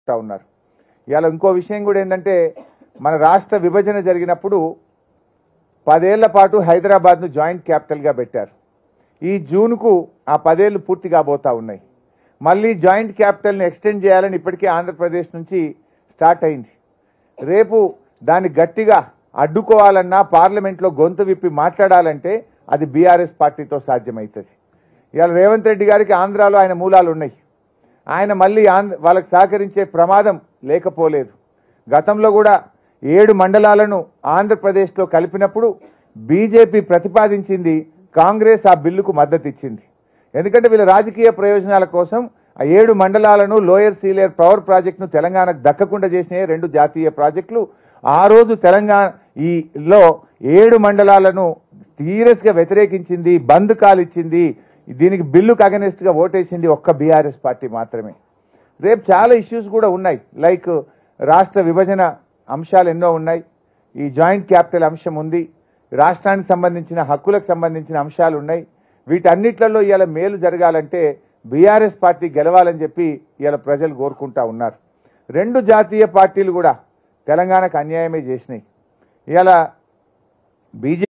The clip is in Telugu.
కోరుకుంటా ఉన్నారు. ఇవాళ ఇంకో విషయం కూడా ఏంటంటే మన రాష్ట్ర విభజన జరిగినప్పుడు 10 ఏళ్ల పాటు హైదరాబాద్ను జాయింట్ క్యాపిటల్గా పెట్టారు. ఈ జూన్కు ఆ 10 ఏళ్లు పూర్తి కాబోతా ఉన్నాయి. మళ్ళీ జాయింట్ క్యాపిటల్ని ఎక్స్టెండ్ చేయాలని ఇప్పటికే ఆంధ్రప్రదేశ్ నుంచి స్టార్ట్ అయింది. రేపు దాన్ని గట్టిగా అడ్డుకోవాలన్నా పార్లమెంట్లో గొంతు విప్పి మాట్లాడాలంటే అది బీఆర్ఎస్ పార్టీతో సాధ్యమవుతుంది. ఇవాళ రేవంత్ రెడ్డి గారికి ఆంధ్రాలో ఆయన మూలాలు ఉన్నాయి. ఆయన మళ్ళీ వాళ్ళకి సహకరించే ప్రమాదం లేకపోలేదు. గతంలో కూడా 7 మండలాలను ఆంధ్రప్రదేశ్లో కలిపినప్పుడు బీజేపీ ప్రతిపాదించింది, కాంగ్రెస్ ఆ బిల్లుకు మద్దతు ఇచ్చింది. ఎందుకంటే వీళ్ళ రాజకీయ ప్రయోజనాల కోసం ఆ 7 మండలాలను లోయర్ సీలేర్ పవర్ ప్రాజెక్టును తెలంగాణకు దక్కకుండా చేసిన 2 జాతీయ ప్రాజెక్టులు ఆ రోజు తెలంగాణలో 7 మండలాలను సీరియస్గా వ్యతిరేకించింది, బంద్ కాల్ ఇచ్చింది, దీనికి బిల్లుకు అగెనిస్ట్గా ఓటేసింది ఒక్క బీఆర్ఎస్ పార్టీ మాత్రమే. రేపు చాలా ఇష్యూస్ కూడా ఉన్నాయి. లైక్ రాష్ట్ర విభజన అంశాలు ఎన్నో ఉన్నాయి. ఈ జాయింట్ క్యాపిటల్ అంశం ఉంది. రాష్ట్రానికి సంబంధించిన హక్కులకు సంబంధించిన అంశాలు ఉన్నాయి. వీటన్నిట్లలో ఇవాళ మేలు జరగాలంటే బీఆర్ఎస్ పార్టీ గెలవాలని చెప్పి ఇవాళ ప్రజలు కోరుకుంటా ఉన్నారు. 2 జాతీయ పార్టీలు కూడా తెలంగాణకు అన్యాయమే చేసినాయి. ఇవాళ బీజేపీ